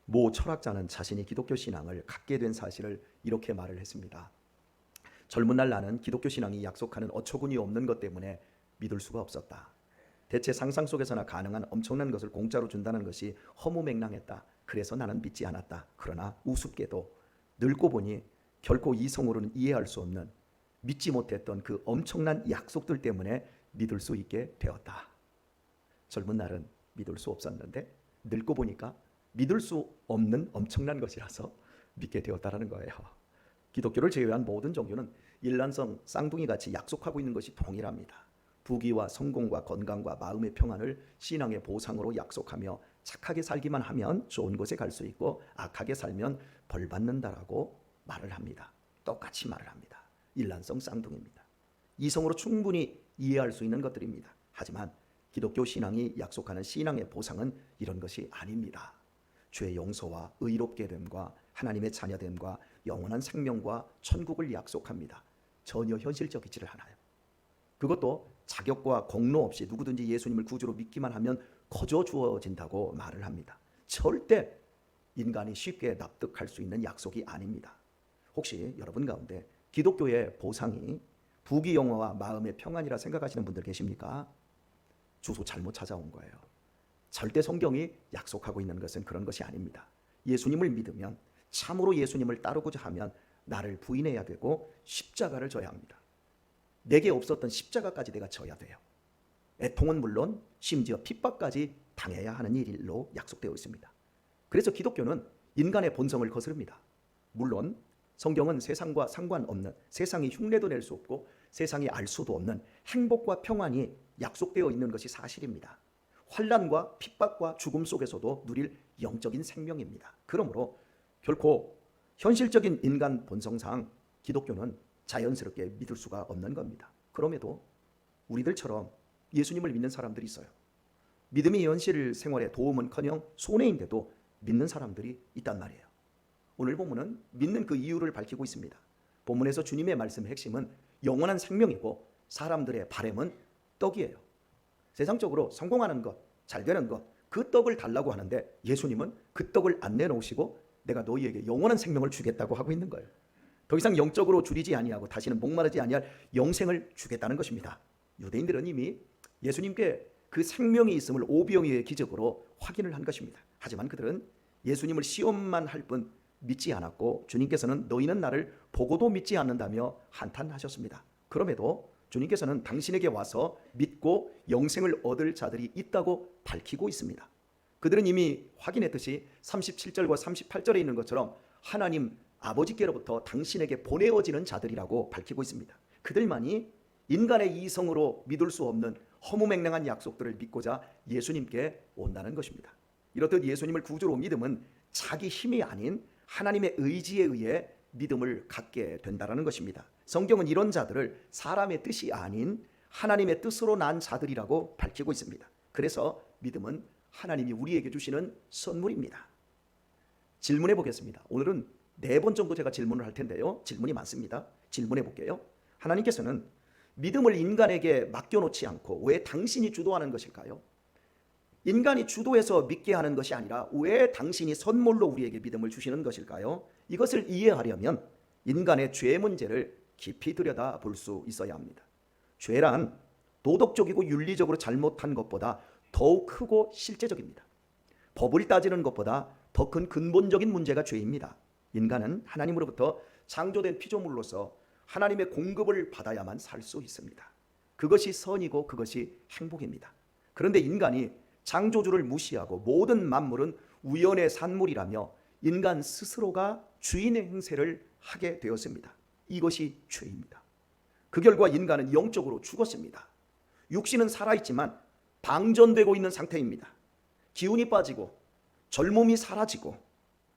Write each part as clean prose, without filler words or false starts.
모 철학자는 자신이 기독교 신앙을 갖게 된 사실을 이렇게 말을 했습니다. 젊은 날 나는 기독교 신앙이 약속하는 어처구니 없는 것 때문에 믿을 수가 없었다. 대체 상상 속에서나 가능한 엄청난 것을 공짜로 준다는 것이 허무맹랑했다. 그래서 나는 믿지 않았다. 그러나 우습게도 늙고 보니 결코 이성으로는 이해할 수 없는, 믿지 못했던 그 엄청난 약속들 때문에 믿을 수 있게 되었다. 젊은 날은 믿을 수 없었는데 늙고 보니까 믿을 수 없는 엄청난 것이라서 믿게 되었다라는 거예요. 기독교를 제외한 모든 종교는 일란성 쌍둥이같이 약속하고 있는 것이 동일합니다. 부귀와 성공과 건강과 마음의 평안을 신앙의 보상으로 약속하며 착하게 살기만 하면 좋은 곳에 갈 수 있고 악하게 살면 벌 받는다라고 말을 합니다. 똑같이 말을 합니다. 일란성 쌍둥이입니다. 이성으로 충분히 이해할 수 있는 것들입니다. 하지만 기독교 신앙이 약속하는 신앙의 보상은 이런 것이 아닙니다. 죄의 용서와 의롭게 됨과 하나님의 자녀됨과 영원한 생명과 천국을 약속합니다. 전혀 현실적이지를 않아요. 그것도 자격과 공로 없이 누구든지 예수님을 구주로 믿기만 하면 거저 주어진다고 말을 합니다. 절대 인간이 쉽게 납득할 수 있는 약속이 아닙니다. 혹시 여러분 가운데 기독교의 보상이 부귀 영화와 마음의 평안이라 생각하시는 분들 계십니까? 주소 잘못 찾아온 거예요. 절대 성경이 약속하고 있는 것은 그런 것이 아닙니다. 예수님을 믿으면, 참으로 예수님을 따르고자 하면 나를 부인해야 되고 십자가를 져야 합니다. 내게 없었던 십자가까지 내가 져야 돼요. 애통은 물론 심지어 핍박까지 당해야 하는 일로 약속되어 있습니다. 그래서 기독교는 인간의 본성을 거스릅니다. 물론 성경은 세상과 상관없는, 세상이 흉내도 낼 수 없고 세상이 알 수도 없는 행복과 평안이 약속되어 있는 것이 사실입니다. 환난과 핍박과 죽음 속에서도 누릴 영적인 생명입니다. 그러므로 결코 현실적인 인간 본성상 기독교는 자연스럽게 믿을 수가 없는 겁니다. 그럼에도 우리들처럼 예수님을 믿는 사람들이 있어요. 믿음이 현실 생활에 도움은커녕 손해인데도 믿는 사람들이 있단 말이에요. 오늘 본문은 믿는 그 이유를 밝히고 있습니다. 본문에서 주님의 말씀의 핵심은 영원한 생명이고 사람들의 바램은 떡이에요. 세상적으로 성공하는 것, 잘 되는 것, 그 떡을 달라고 하는데 예수님은 그 떡을 안 내놓으시고 내가 너희에게 영원한 생명을 주겠다고 하고 있는 거예요. 더 이상 영적으로 줄이지 아니하고 다시는 목마르지 아니할 영생을 주겠다는 것입니다. 유대인들은 이미 예수님께 그 생명이 있음을 오병이어의 기적으로 확인을 한 것입니다. 하지만 그들은 예수님을 시험만 할 뿐 믿지 않았고 주님께서는 너희는 나를 보고도 믿지 않는다며 한탄하셨습니다. 그럼에도 주님께서는 당신에게 와서 믿고 영생을 얻을 자들이 있다고 밝히고 있습니다. 그들은 이미 확인했듯이 37절과 38절에 있는 것처럼 하나님 아버지께로부터 당신에게 보내어지는 자들이라고 밝히고 있습니다. 그들만이 인간의 이성으로 믿을 수 없는 허무맹랑한 약속들을 믿고자 예수님께 온다는 것입니다. 이렇듯 예수님을 구주로 믿음은 자기 힘이 아닌 하나님의 의지에 의해 믿음을 갖게 된다는 것입니다. 성경은 이런 자들을 사람의 뜻이 아닌 하나님의 뜻으로 난 자들이라고 밝히고 있습니다. 그래서 믿음은 하나님이 우리에게 주시는 선물입니다. 질문해 보겠습니다. 오늘은 4번 정도 제가 질문을 할 텐데요. 질문이 많습니다. 질문해 볼게요. 하나님께서는 믿음을 인간에게 맡겨놓지 않고 왜 당신이 주도하는 것일까요? 인간이 주도해서 믿게 하는 것이 아니라 왜 당신이 선물로 우리에게 믿음을 주시는 것일까요? 이것을 이해하려면 인간의 죄 문제를 깊이 들여다볼 수 있어야 합니다. 죄란 도덕적이고 윤리적으로 잘못한 것보다 더욱 크고 실제적입니다. 법을 따지는 것보다 더 큰 근본적인 문제가 죄입니다. 인간은 하나님으로부터 창조된 피조물로서 하나님의 공급을 받아야만 살 수 있습니다. 그것이 선이고 그것이 행복입니다. 그런데 인간이 창조주를 무시하고 모든 만물은 우연의 산물이라며 인간 스스로가 주인의 행세를 하게 되었습니다. 이것이 죄입니다. 그 결과 인간은 영적으로 죽었습니다. 육신은 살아있지만 방전되고 있는 상태입니다. 기운이 빠지고 젊음이 사라지고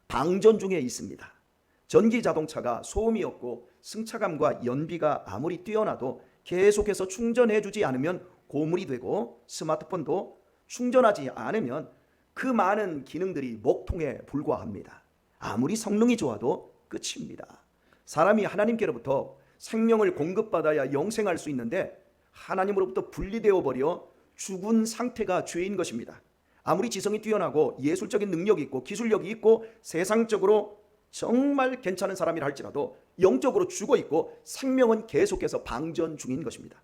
방전 중에 있습니다. 전기 자동차가 소음이 없고 승차감과 연비가 아무리 뛰어나도 계속해서 충전해 주지 않으면 고물이 되고 스마트폰도 충전하지 않으면 그 많은 기능들이 목통에 불과합니다. 아무리 성능이 좋아도 끝입니다. 사람이 하나님께로부터 생명을 공급받아야 영생할 수 있는데 하나님으로부터 분리되어 버려 죽은 상태가 죄인 것입니다. 아무리 지성이 뛰어나고 예술적인 능력이 있고 기술력이 있고 세상적으로 정말 괜찮은 사람이라 할지라도 영적으로 죽어 있고 생명은 계속해서 방전 중인 것입니다.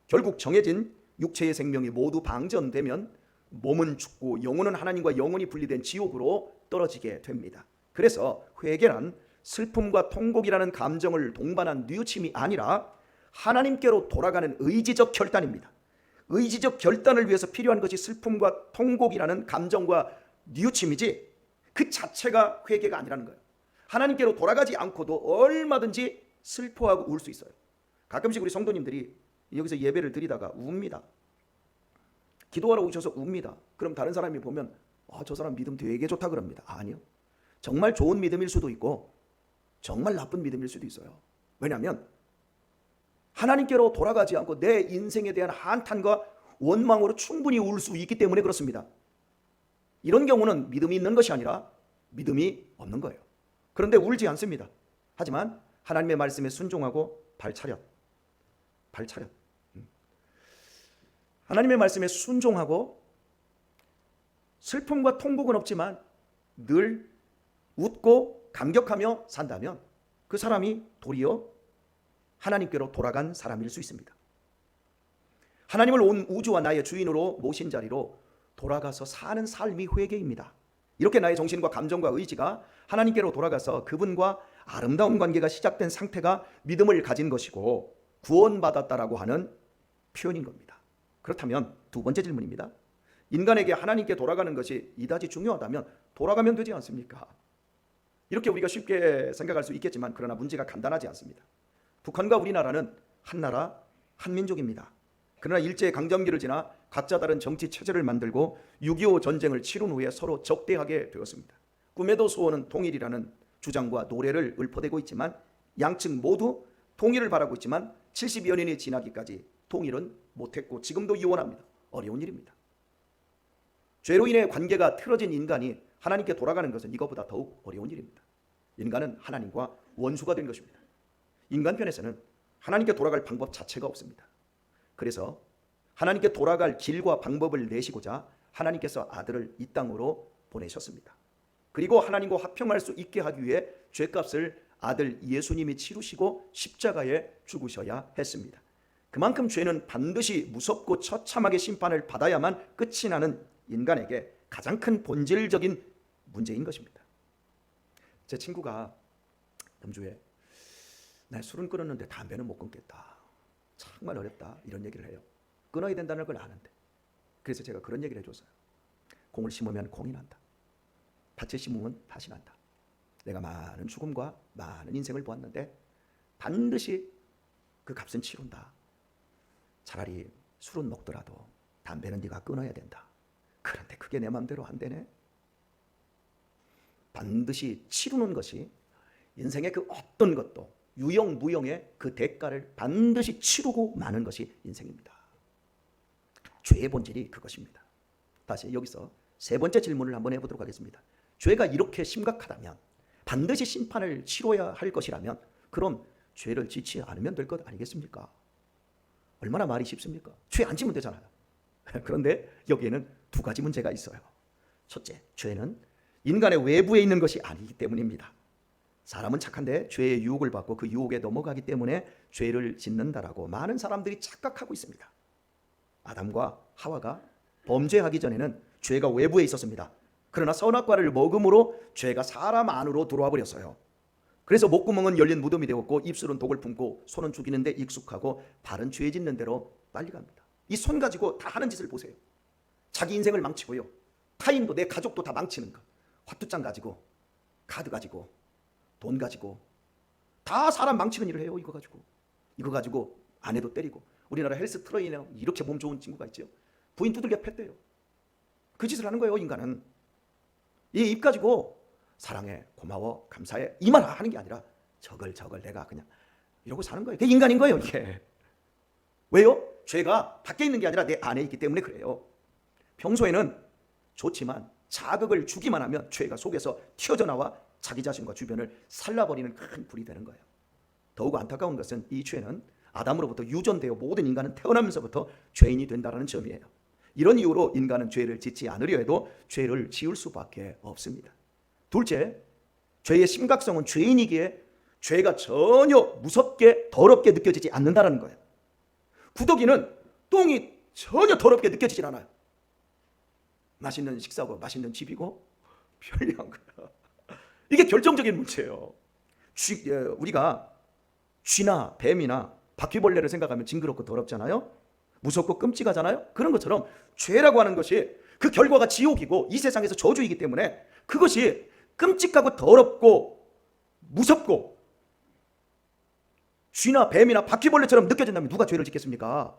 결국 정해진 육체의 생명이 모두 방전되면 몸은 죽고 영혼은 하나님과 영원히 분리된 지옥으로 떨어지게 됩니다. 그래서 회개란 슬픔과 통곡이라는 감정을 동반한 뉘우침이 아니라 하나님께로 돌아가는 의지적 결단입니다. 의지적 결단을 위해서 필요한 것이 슬픔과 통곡이라는 감정과 뉘우침이지 그 자체가 회개가 아니라는 거예요. 하나님께로 돌아가지 않고도 얼마든지 슬퍼하고 울 수 있어요. 가끔씩 우리 성도님들이 여기서 예배를 드리다가 웁니다. 기도하러 오셔서 웁니다. 그럼 다른 사람이 보면 저 사람 믿음 되게 좋다 그럽니다. 아니요. 정말 좋은 믿음일 수도 있고 정말 나쁜 믿음일 수도 있어요. 왜냐하면 하나님께로 돌아가지 않고 내 인생에 대한 한탄과 원망으로 충분히 울 수 있기 때문에 그렇습니다. 이런 경우는 믿음이 있는 것이 아니라 믿음이 없는 거예요. 그런데 울지 않습니다. 하지만 하나님의 말씀에 순종하고 발차렷. 하나님의 말씀에 순종하고 슬픔과 통곡은 없지만 늘 웃고 감격하며 산다면 그 사람이 도리어 하나님께로 돌아간 사람일 수 있습니다. 하나님을 온 우주와 나의 주인으로 모신 자리로 돌아가서 사는 삶이 회개입니다. 이렇게 나의 정신과 감정과 의지가 하나님께로 돌아가서 그분과 아름다운 관계가 시작된 상태가 믿음을 가진 것이고 구원받았다라고 하는 표현인 겁니다. 그렇다면 두 번째 질문입니다. 인간에게 하나님께 돌아가는 것이 이다지 중요하다면 돌아가면 되지 않습니까? 이렇게 우리가 쉽게 생각할 수 있겠지만 그러나 문제가 간단하지 않습니다. 북한과 우리나라는 한 나라, 한 민족입니다. 그러나 일제강점기를 지나 각자 다른 정치 체제를 만들고 6.25 전쟁을 치룬 후에 서로 적대하게 되었습니다. 꿈에도 소원은 통일이라는 주장과 노래를 읊어대고 있지만 양측 모두 통일을 바라고 있지만 70여 년이 지나기까지 통일은 못했고 지금도 이원합니다. 어려운 일입니다. 죄로 인해 관계가 틀어진 인간이 하나님께 돌아가는 것은 이것보다 더욱 어려운 일입니다. 인간은 하나님과 원수가 된 것입니다. 인간 편에서는 하나님께 돌아갈 방법 자체가 없습니다. 그래서 하나님께 돌아갈 길과 방법을 내시고자 하나님께서 아들을 이 땅으로 보내셨습니다. 그리고 하나님과 화평할 수 있게 하기 위해 죄값을 아들 예수님이 치르시고 십자가에 죽으셔야 했습니다. 그만큼 죄는 반드시 무섭고 처참하게 심판을 받아야만 끝이 나는 인간에게 가장 큰 본질적인 문제인 것입니다. 제 친구가 금주에 나 술은 끊었는데 담배는 못 끊겠다. 정말 어렵다. 이런 얘기를 해요. 끊어야 된다는 걸 아는데. 그래서 제가 그런 얘기를 해줬어요. 공을 심으면 공이 난다. 밭에 심으면 밭이 난다. 내가 많은 죽음과 많은 인생을 보았는데 반드시 그 값은 치른다. 차라리 술은 먹더라도 담배는 네가 끊어야 된다. 그런데 그게 내 마음대로 안 되네. 반드시 치르는 것이 인생의 그 어떤 것도 유형 무형의 그 대가를 반드시 치르고 마는 것이 인생입니다. 죄의 본질이 그것입니다. 다시 여기서 세 번째 질문을 한번 해보도록 하겠습니다. 죄가 이렇게 심각하다면 반드시 심판을 치러야 할 것이라면 그럼 죄를 짓지 않으면 될 것 아니겠습니까? 얼마나 말이 쉽습니까? 죄 안 지면 되잖아요. 그런데 여기에는 두 가지 문제가 있어요. 첫째, 죄는 인간의 외부에 있는 것이 아니기 때문입니다. 사람은 착한데 죄의 유혹을 받고 그 유혹에 넘어가기 때문에 죄를 짓는다라고 많은 사람들이 착각하고 있습니다. 아담과 하와가 범죄하기 전에는 죄가 외부에 있었습니다. 그러나 선악과를 먹음으로 죄가 사람 안으로 들어와 버렸어요. 그래서 목구멍은 열린 무덤이 되었고 입술은 독을 품고 손은 죽이는 데 익숙하고 발은 죄 짓는 대로 빨리 갑니다. 이 손 가지고 다 하는 짓을 보세요. 자기 인생을 망치고요. 타인도 내 가족도 다 망치는 것. 화투장 가지고 카드 가지고 돈 가지고 다 사람 망치는 일을 해요. 이거 가지고 아내도 때리고 우리나라 헬스 트레이너 이렇게 몸 좋은 친구가 있죠. 부인 두들겨 팼대요. 그 짓을 하는 거예요. 인간은 이 입 가지고 사랑해 고마워 감사해 이 말 하는 게 아니라 저걸 내가 그냥 이러고 사는 거예요. 그게 인간인 거예요. 이게 왜요? 죄가 밖에 있는 게 아니라 내 안에 있기 때문에 그래요. 평소에는 좋지만 자극을 주기만 하면 죄가 속에서 튀어져 나와 자기 자신과 주변을 살라버리는 큰 불이 되는 거예요. 더욱 안타까운 것은 이 죄는 아담으로부터 유전되어 모든 인간은 태어나면서부터 죄인이 된다는 점이에요. 이런 이유로 인간은 죄를 짓지 않으려 해도 죄를 지을 수밖에 없습니다. 둘째, 죄의 심각성은 죄인이기에 죄가 전혀 무섭게 더럽게 느껴지지 않는다는 거예요. 구더기는 똥이 전혀 더럽게 느껴지질 않아요. 맛있는 식사고 맛있는 집이고 편리한 거야. 이게 결정적인 문제예요. 우리가 쥐나 뱀이나 바퀴벌레를 생각하면 징그럽고 더럽잖아요. 무섭고 끔찍하잖아요. 그런 것처럼 죄라고 하는 것이 그 결과가 지옥이고 이 세상에서 저주이기 때문에 그것이 끔찍하고 더럽고 무섭고 쥐나 뱀이나 바퀴벌레처럼 느껴진다면 누가 죄를 짓겠습니까?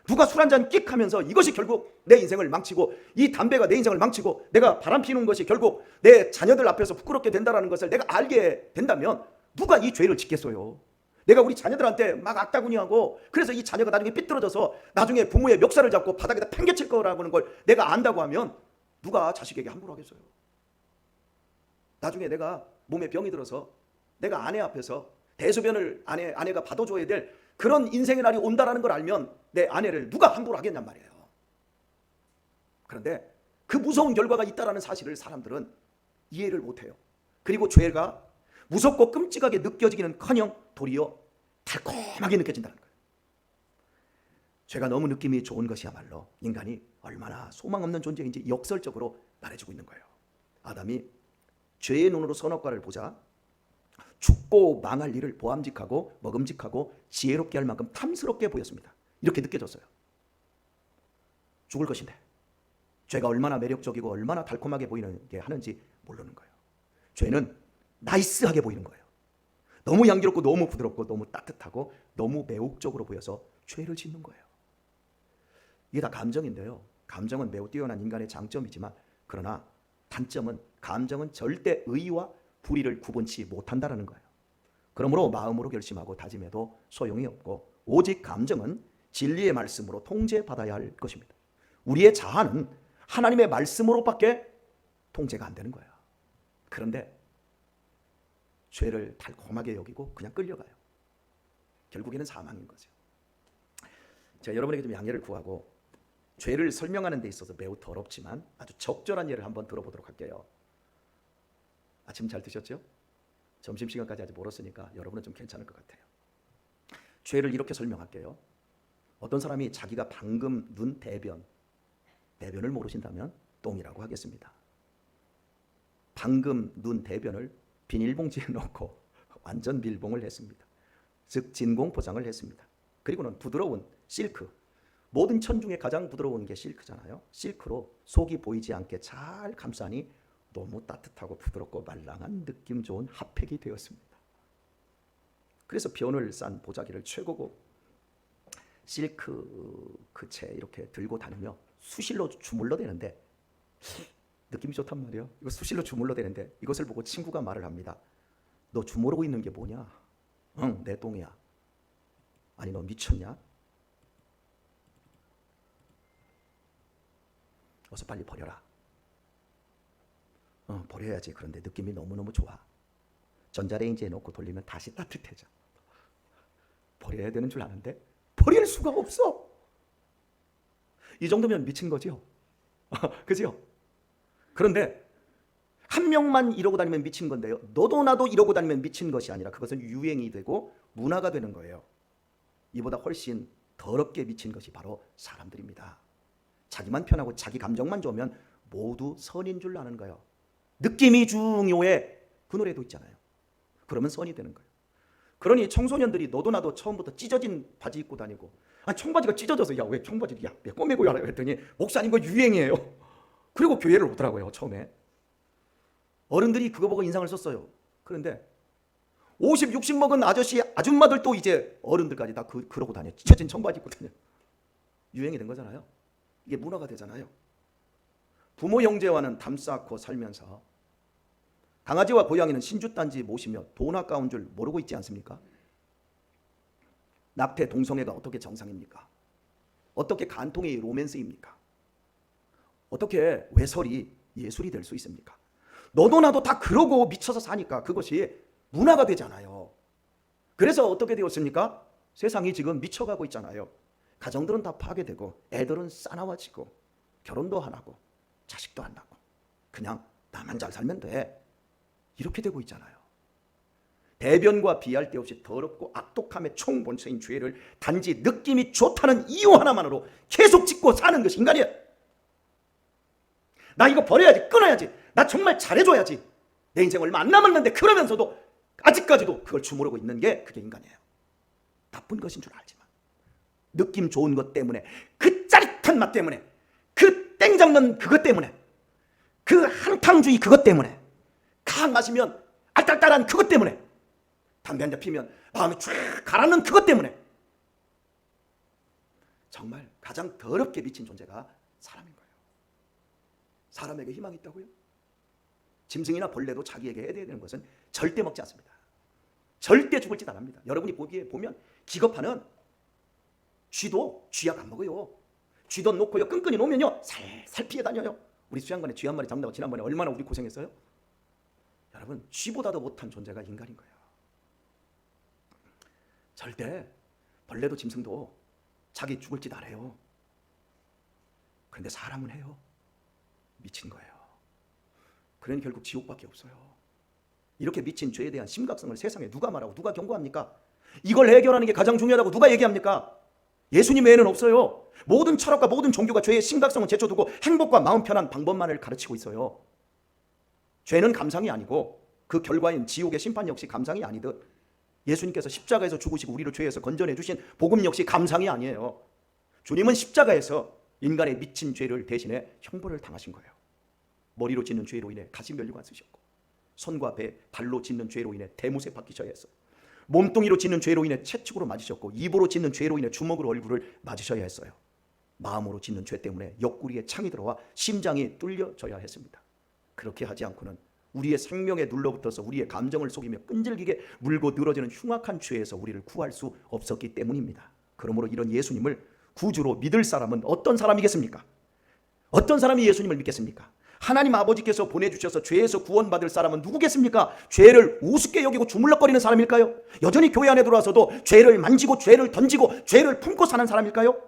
누가 술 한잔 끽 하면서 이것이 결국 내 인생을 망치고 이 담배가 내 인생을 망치고 내가 바람 피우는 것이 결국 내 자녀들 앞에서 부끄럽게 된다는 것을 내가 알게 된다면 누가 이 죄를 짓겠어요? 내가 우리 자녀들한테 막 악다구니하고 그래서 이 자녀가 나중에 삐뚤어져서 나중에 부모의 멱살을 잡고 바닥에다 팽개칠 거라고 하는 걸 내가 안다고 하면 누가 자식에게 함부로 하겠어요? 나중에 내가 몸에 병이 들어서 내가 아내 앞에서 대소변을 아내가 받아줘야 될 그런 인생의 날이 온다라는 걸 알면 내 아내를 누가 함부로 하겠냔 말이에요. 그런데 그 무서운 결과가 있다라는 사실을 사람들은 이해를 못해요. 그리고 죄가 무섭고 끔찍하게 느껴지기는커녕 도리어 달콤하게 느껴진다는 거예요. 죄가 너무 느낌이 좋은 것이야말로 인간이 얼마나 소망 없는 존재인지 역설적으로 말해주고 있는 거예요. 아담이 죄의 눈으로 선악과를 보자 죽고 망할 일을 보암직하고 먹음직하고 지혜롭게 할 만큼 탐스럽게 보였습니다. 이렇게 느껴졌어요. 죽을 것인데 죄가 얼마나 매력적이고 얼마나 달콤하게 보이게 하는지 모르는 거예요. 죄는 나이스하게 보이는 거예요. 너무 향기롭고 너무 부드럽고 너무 따뜻하고 너무 매혹적으로 보여서 죄를 짓는 거예요. 이게 다 감정인데요. 감정은 매우 뛰어난 인간의 장점이지만 그러나 단점은 감정은 절대 의와 불의를 구분치 못한다는 거예요. 그러므로 마음으로 결심하고 다짐해도 소용이 없고 오직 감정은 진리의 말씀으로 통제받아야 할 것입니다. 우리의 자아는 하나님의 말씀으로밖에 통제가 안 되는 거예요. 그런데 죄를 달콤하게 여기고 그냥 끌려가요. 결국에는 사망인 거죠. 제가 여러분에게 좀 양해를 구하고 죄를 설명하는 데 있어서 매우 더럽지만 아주 적절한 예를 한번 들어보도록 할게요. 아침 잘 드셨죠? 점심시간까지 아직 멀었으니까 여러분은 좀 괜찮을 것 같아요. 죄를 이렇게 설명할게요. 어떤 사람이 자기가 방금 눈 대변을 모르신다면 똥이라고 하겠습니다. 방금 눈 대변을 비닐봉지에 넣고 완전 밀봉을 했습니다. 즉 진공 포장을 했습니다. 그리고는 부드러운 실크, 모든 천 중에 가장 부드러운 게 실크잖아요. 실크로 속이 보이지 않게 잘 감싸니 너무 따뜻하고 부드럽고 말랑한 느낌 좋은 핫팩이 되었습니다. 그래서 변을 싼 보자기를 최고급 실크 그채 이렇게 들고 다니며 수실로 주물러 대는데 느낌이 좋단 말이에요. 이거 수실로 주물러 대는데 이것을 보고 친구가 말을 합니다. 너 주무르고 있는 게 뭐냐? 응, 내 똥이야. 아니 너 미쳤냐? 어서 빨리 버려라. 버려야지. 그런데 느낌이 너무너무 좋아. 전자레인지에 넣고 돌리면 다시 따뜻해져. 버려야 되는 줄 아는데 버릴 수가 없어. 이 정도면 미친 거죠. 그죠? 그런데 한 명만 이러고 다니면 미친 건데요. 너도 나도 이러고 다니면 미친 것이 아니라 그것은 유행이 되고 문화가 되는 거예요. 이보다 훨씬 더럽게 미친 것이 바로 사람들입니다. 자기만 편하고 자기 감정만 좋으면 모두 선인 줄 아는 거예요. 느낌이 중요해. 그 노래도 있잖아요. 그러면 선이 되는 거예요. 그러니 청소년들이 너도 나도 처음부터 찢어진 바지 입고 다니고 청바지가 찢어져서 야 왜 청바지를 왜 꼬매고 하라 했더니 목사님 거 유행이에요. 그리고 교회를 오더라고요. 처음에 어른들이 그거 보고 인상을 썼어요. 그런데 50, 60 먹은 아줌마들도 이제 어른들까지 다 그러고 다녀. 찢어진 청바지 입고 다녀. 유행이 된 거잖아요. 이게 문화가 되잖아요. 부모 형제와는 담 쌓고 살면서 강아지와 고양이는 신주단지 모시며 돈 아까운 줄 모르고 있지 않습니까? 낙태 동성애가 어떻게 정상입니까? 어떻게 간통의 로맨스입니까? 어떻게 외설이 예술이 될 수 있습니까? 너도 나도 다 그러고 미쳐서 사니까 그것이 문화가 되잖아요. 그래서 어떻게 되었습니까? 세상이 지금 미쳐가고 있잖아요. 가정들은 다 파괴되고 애들은 싸나워지고 결혼도 안 하고 자식도 안 낳고 그냥 나만 잘 살면 돼. 이렇게 되고 있잖아요. 대변과 비할 데 없이 더럽고 악독함의 총본체인 죄를 단지 느낌이 좋다는 이유 하나만으로 계속 짓고 사는 것이 인간이에요. 나 이거 버려야지, 끊어야지, 나 정말 잘해줘야지, 내 인생 얼마 안 남았는데 그러면서도 아직까지도 그걸 주무르고 있는 게 그게 인간이에요. 나쁜 것인 줄 알지만 느낌 좋은 것 때문에, 그 짜릿한 맛 때문에, 그 땡 잡는 그것 때문에, 그 한탕주의 그것 때문에, 강 마시면 알딸딸한 그것 때문에, 담배 한 대 피면 마음이 쫙 가라앉는 그것 때문에 정말 가장 더럽게 미친 존재가 사람인 거예요. 사람에게 희망이 있다고요? 짐승이나 벌레도 자기에게 해야 되는 것은 절대 먹지 않습니다. 절대 죽을 짓 안 합니다. 여러분이 보기에 보면 기겁하는 쥐도 쥐약 안 먹어요. 쥐도 놓고요, 끈끈이 놓으면요 살살 피해 다녀요. 우리 수양관에 쥐 한 마리 잡는다고 지난번에 얼마나 우리 고생했어요? 여러분, 쥐보다도 못한 존재가 인간인 거예요. 절대 벌레도 짐승도 자기 죽을 짓 안 해요. 그런데 사람은 해요. 미친 거예요. 그러니 결국 지옥밖에 없어요. 이렇게 미친 죄에 대한 심각성을 세상에 누가 말하고 누가 경고합니까? 이걸 해결하는 게 가장 중요하다고 누가 얘기합니까? 예수님 외에는 없어요. 모든 철학과 모든 종교가 죄의 심각성을 제쳐두고 행복과 마음 편한 방법만을 가르치고 있어요. 죄는 감상이 아니고 그 결과인 지옥의 심판 역시 감상이 아니듯 예수님께서 십자가에서 죽으시고 우리를 죄에서 건져내 주신 복음 역시 감상이 아니에요. 주님은 십자가에서 인간의 미친 죄를 대신해 형벌을 당하신 거예요. 머리로 짓는 죄로 인해 가시 면류관 쓰셨고, 손과 배, 발로 짓는 죄로 인해 대못에 박히셔야 했어요. 몸뚱이로 짓는 죄로 인해 채찍으로 맞으셨고, 입으로 짓는 죄로 인해 주먹으로 얼굴을 맞으셔야 했어요. 마음으로 짓는 죄 때문에 옆구리에 창이 들어와 심장이 뚫려져야 했습니다. 그렇게 하지 않고는 우리의 생명에 눌러붙어서 우리의 감정을 속이며 끈질기게 물고 늘어지는 흉악한 죄에서 우리를 구할 수 없었기 때문입니다. 그러므로 이런 예수님을 구주로 믿을 사람은 어떤 사람이겠습니까? 어떤 사람이 예수님을 믿겠습니까? 하나님 아버지께서 보내주셔서 죄에서 구원받을 사람은 누구겠습니까? 죄를 우습게 여기고 주물럭거리는 사람일까요? 여전히 교회 안에 들어와서도 죄를 만지고 죄를 던지고 죄를 품고 사는 사람일까요?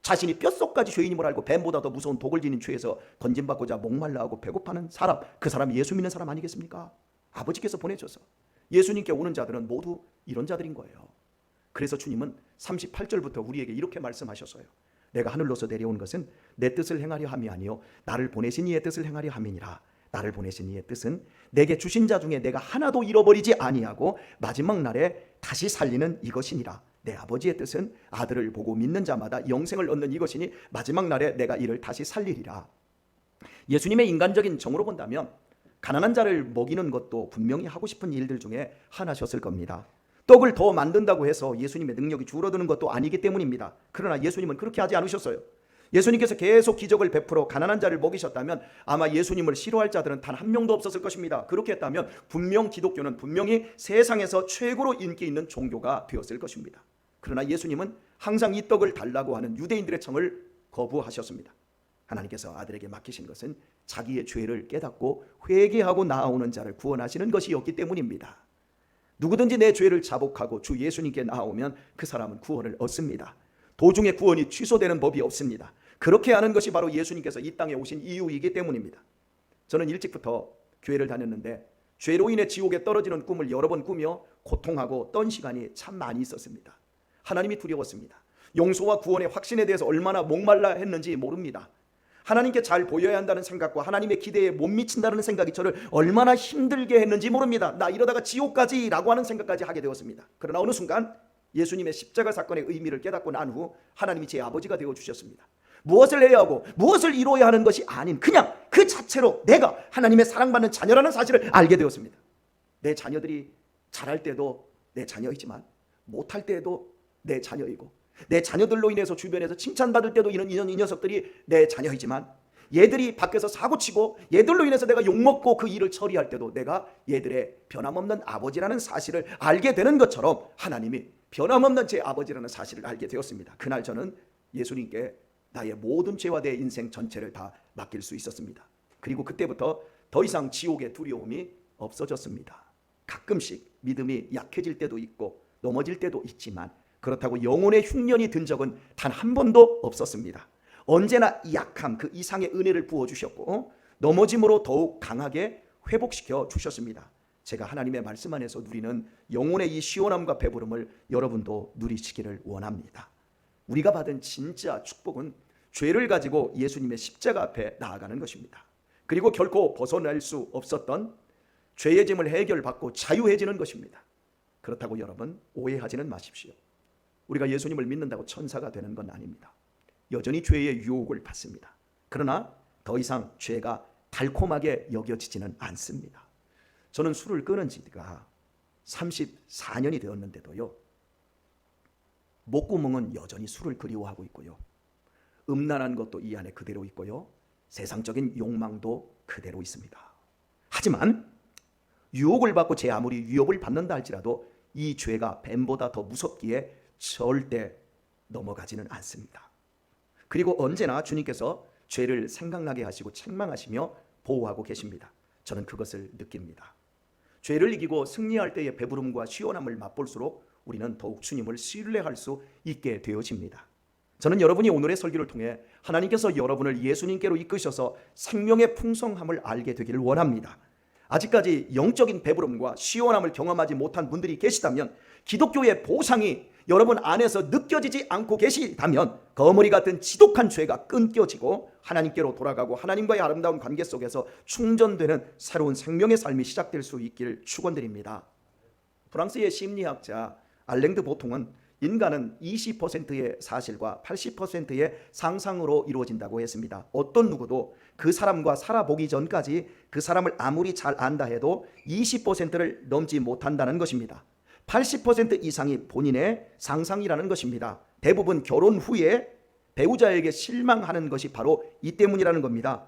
자신이 뼛속까지 죄인임을 알고 뱀보다 더 무서운 독을 지닌 죄에서 건진받고자 목말라하고 배고파는 사람, 그 사람이 예수 믿는 사람 아니겠습니까? 아버지께서 보내줘서 예수님께 오는 자들은 모두 이런 자들인 거예요. 그래서 주님은 38절부터 우리에게 이렇게 말씀하셨어요. 내가 하늘로서 내려온 것은 내 뜻을 행하려 함이 아니요 나를 보내신 이의 뜻을 행하려 함이니라. 나를 보내신 이의 뜻은 내게 주신 자 중에 내가 하나도 잃어버리지 아니하고 마지막 날에 다시 살리는 이것이니라. 내 아버지의 뜻은 아들을 보고 믿는 자마다 영생을 얻는 이것이니 마지막 날에 내가 이를 다시 살리리라. 예수님의 인간적인 정으로 본다면 가난한 자를 먹이는 것도 분명히 하고 싶은 일들 중에 하나셨을 겁니다. 떡을 더 만든다고 해서 예수님의 능력이 줄어드는 것도 아니기 때문입니다. 그러나 예수님은 그렇게 하지 않으셨어요. 예수님께서 계속 기적을 베풀어 가난한 자를 먹이셨다면 아마 예수님을 싫어할 자들은 단 한 명도 없었을 것입니다. 그렇게 했다면 분명 기독교는 분명히 세상에서 최고로 인기 있는 종교가 되었을 것입니다. 그러나 예수님은 항상 이 떡을 달라고 하는 유대인들의 청을 거부하셨습니다. 하나님께서 아들에게 맡기신 것은 자기의 죄를 깨닫고 회개하고 나아오는 자를 구원하시는 것이었기 때문입니다. 누구든지 내 죄를 자복하고 주 예수님께 나아오면 그 사람은 구원을 얻습니다. 도중에 구원이 취소되는 법이 없습니다. 그렇게 하는 것이 바로 예수님께서 이 땅에 오신 이유이기 때문입니다. 저는 일찍부터 교회를 다녔는데 죄로 인해 지옥에 떨어지는 꿈을 여러 번 꾸며 고통하고 떤 시간이 참 많이 있었습니다. 하나님이 두려웠습니다. 용서와 구원의 확신에 대해서 얼마나 목말라 했는지 모릅니다. 하나님께 잘 보여야 한다는 생각과 하나님의 기대에 못 미친다는 생각이 저를 얼마나 힘들게 했는지 모릅니다. 나 이러다가 지옥까지 라고 하는 생각까지 하게 되었습니다. 그러나 어느 순간 예수님의 십자가 사건의 의미를 깨닫고 난 후 하나님이 제 아버지가 되어주셨습니다. 무엇을 해야 하고 무엇을 이루어야 하는 것이 아닌 그냥 그 자체로 내가 하나님의 사랑받는 자녀라는 사실을 알게 되었습니다. 내 자녀들이 잘할 때도 내 자녀이지만 못할 때도 내 자녀이고, 내 자녀들로 인해서 주변에서 칭찬받을 때도 이 녀석들이 내 자녀이지만, 얘들이 밖에서 사고치고 얘들로 인해서 내가 욕먹고 그 일을 처리할 때도 내가 얘들의 변함없는 아버지라는 사실을 알게 되는 것처럼 하나님이 변함없는 제 아버지라는 사실을 알게 되었습니다. 그날 저는 예수님께 나의 모든 죄와 내 인생 전체를 다 맡길 수 있었습니다. 그리고 그때부터 더 이상 지옥의 두려움이 없어졌습니다. 가끔씩 믿음이 약해질 때도 있고 넘어질 때도 있지만 그렇다고 영혼의 흉년이 든 적은 단 한 번도 없었습니다. 언제나 약함 그 이상의 은혜를 부어주셨고 넘어짐으로 더욱 강하게 회복시켜 주셨습니다. 제가 하나님의 말씀 안에서 누리는 영혼의 이 시원함과 배부름을 여러분도 누리시기를 원합니다. 우리가 받은 진짜 축복은 죄를 가지고 예수님의 십자가 앞에 나아가는 것입니다. 그리고 결코 벗어날 수 없었던 죄의 짐을 해결받고 자유해지는 것입니다. 그렇다고 여러분 오해하지는 마십시오. 우리가 예수님을 믿는다고 천사가 되는 건 아닙니다. 여전히 죄의 유혹을 받습니다. 그러나 더 이상 죄가 달콤하게 여겨지지는 않습니다. 저는 술을 끊은 지가 34년이 되었는데도요, 목구멍은 여전히 술을 그리워하고 있고요, 음란한 것도 이 안에 그대로 있고요, 세상적인 욕망도 그대로 있습니다. 하지만 유혹을 받고 제 아무리 위협을 받는다 할지라도 이 죄가 뱀보다 더 무섭기에 절대 넘어가지는 않습니다. 그리고 언제나 주님께서 죄를 생각나게 하시고 책망하시며 보호하고 계십니다. 저는 그것을 느낍니다. 죄를 이기고 승리할 때의 배부름과 시원함을 맛볼수록 우리는 더욱 주님을 신뢰할 수 있게 되어집니다. 저는 여러분이 오늘의 설교를 통해 하나님께서 여러분을 예수님께로 이끄셔서 생명의 풍성함을 알게 되기를 원합니다. 아직까지 영적인 배부름과 시원함을 경험하지 못한 분들이 계시다면, 기독교의 보상이 여러분 안에서 느껴지지 않고 계시다면 거머리 같은 지독한 죄가 끊겨지고 하나님께로 돌아가고 하나님과의 아름다운 관계 속에서 충전되는 새로운 생명의 삶이 시작될 수 있기를 축원드립니다. 프랑스의 심리학자 알랭드 보통은 인간은 20%의 사실과 80%의 상상으로 이루어진다고 했습니다. 어떤 누구도 그 사람과 살아보기 전까지 그 사람을 아무리 잘 안다 해도 20%를 넘지 못한다는 것입니다. 80% 이상이 본인의 상상이라는 것입니다. 대부분 결혼 후에 배우자에게 실망하는 것이 바로 이 때문이라는 겁니다.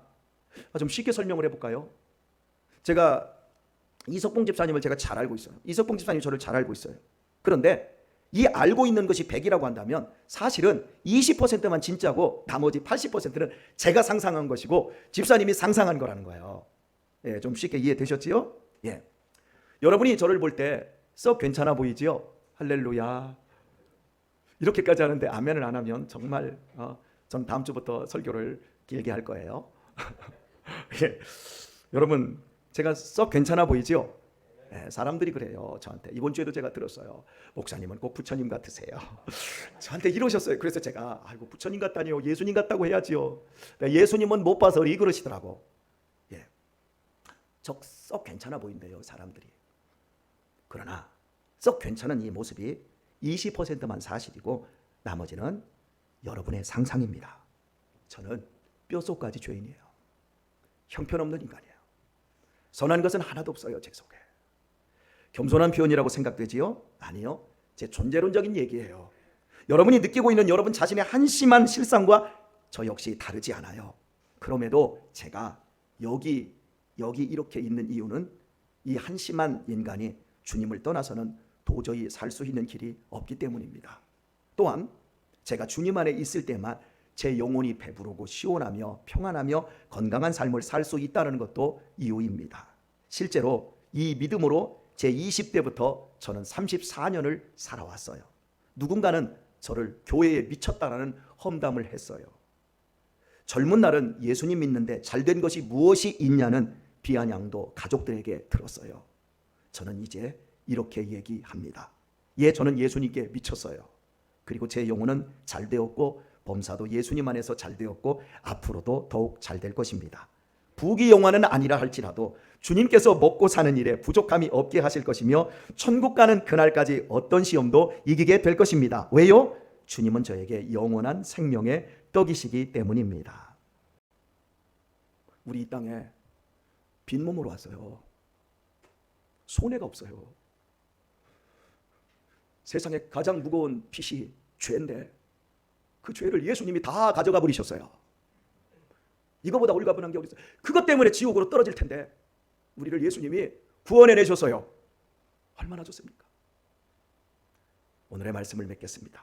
좀 쉽게 설명을 해볼까요? 제가 이석봉 집사님을 제가 잘 알고 있어요. 이석봉 집사님이 저를 잘 알고 있어요. 그런데 이 알고 있는 것이 100이라고 한다면 사실은 20%만 진짜고 나머지 80%는 제가 상상한 것이고 집사님이 상상한 거라는 거예요. 예, 좀 쉽게 이해되셨지요? 예. 여러분이 저를 볼 때 썩 괜찮아 보이지요? 할렐루야. 이렇게까지 하는데 아멘을 안 하면 정말 전 다음 주부터 설교를 길게 할 거예요. 예. 여러분, 제가 썩 괜찮아 보이지요? 네, 사람들이 그래요. 저한테 이번 주에도 제가 들었어요. 목사님은 꼭 부처님 같으세요. 저한테 이러셨어요. 그래서 제가 아이고 부처님 같다니요, 예수님 같다고 해야지요. 예수님은 못 봐서 이 그러시더라고. 예, 썩 괜찮아 보인대요 사람들이. 그러나 썩 괜찮은 이 모습이 20%만 사실이고 나머지는 여러분의 상상입니다. 저는 뼛속까지 죄인이에요. 형편없는 인간이에요. 선한 것은 하나도 없어요 제 속에. 겸손한 표현이라고 생각되지요? 아니요. 제 존재론적인 얘기예요. 여러분이 느끼고 있는 여러분 자신의 한심한 실상과 저 역시 다르지 않아요. 그럼에도 제가 여기 이렇게 있는 이유는 이 한심한 인간이 주님을 떠나서는 도저히 살 수 있는 길이 없기 때문입니다. 또한 제가 주님 안에 있을 때만 제 영혼이 배부르고 시원하며 평안하며 건강한 삶을 살 수 있다는 것도 이유입니다. 실제로 이 믿음으로 제 20대부터 저는 34년을 살아왔어요. 누군가는 저를 교회에 미쳤다라는 험담을 했어요. 젊은 날은 예수님 믿는데 잘된 것이 무엇이 있냐는 비아냥도 가족들에게 들었어요. 저는 이제 이렇게 얘기합니다. 예, 저는 예수님께 미쳤어요. 그리고 제 영혼은 잘 되었고 범사도 예수님 안에서 잘 되었고 앞으로도 더욱 잘 될 것입니다. 부귀영화는 아니라 할지라도 주님께서 먹고 사는 일에 부족함이 없게 하실 것이며 천국 가는 그날까지 어떤 시험도 이기게 될 것입니다. 왜요? 주님은 저에게 영원한 생명의 떡이시기 때문입니다. 우리 이 땅에 빈몸으로 왔어요. 손해가 없어요. 세상에 가장 무거운 핏이 죄인데 그 죄를 예수님이 다 가져가 버리셨어요. 이거보다 홀가분한 게 어디 있어요? 그것 때문에 지옥으로 떨어질 텐데 우리를 예수님이 구원해내셨어요. 얼마나 좋습니까? 오늘의 말씀을 맺겠습니다.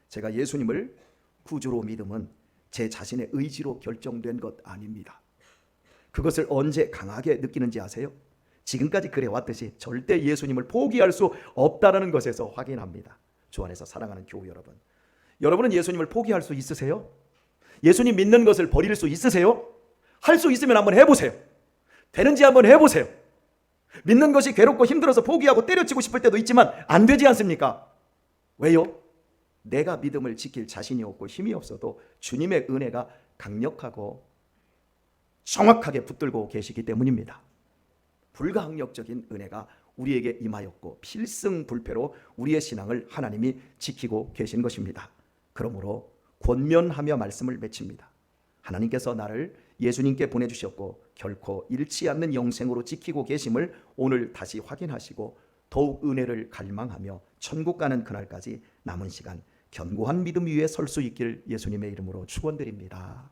제가 예수님을 구주로 믿음은 제 자신의 의지로 결정된 것 아닙니다. 그것을 언제 강하게 느끼는지 아세요? 지금까지 그래왔듯이 절대 예수님을 포기할 수 없다는 것에서 확인합니다. 주 안에서 사랑하는 교우 여러분, 여러분은 예수님을 포기할 수 있으세요? 예수님 믿는 것을 버릴 수 있으세요? 할 수 있으면 한번 해보세요. 되는지 한번 해보세요. 믿는 것이 괴롭고 힘들어서 포기하고 때려치고 싶을 때도 있지만 안 되지 않습니까? 왜요? 내가 믿음을 지킬 자신이 없고 힘이 없어도 주님의 은혜가 강력하고 정확하게 붙들고 계시기 때문입니다. 불가항력적인 은혜가 우리에게 임하였고 필승불패로 우리의 신앙을 하나님이 지키고 계신 것입니다. 그러므로 권면하며 말씀을 맺힙니다. 하나님께서 나를 예수님께 보내주셨고 결코 잃지 않는 영생으로 지키고 계심을 오늘 다시 확인하시고 더욱 은혜를 갈망하며 천국 가는 그날까지 남은 시간 견고한 믿음 위에 설 수 있길 예수님의 이름으로 축원드립니다.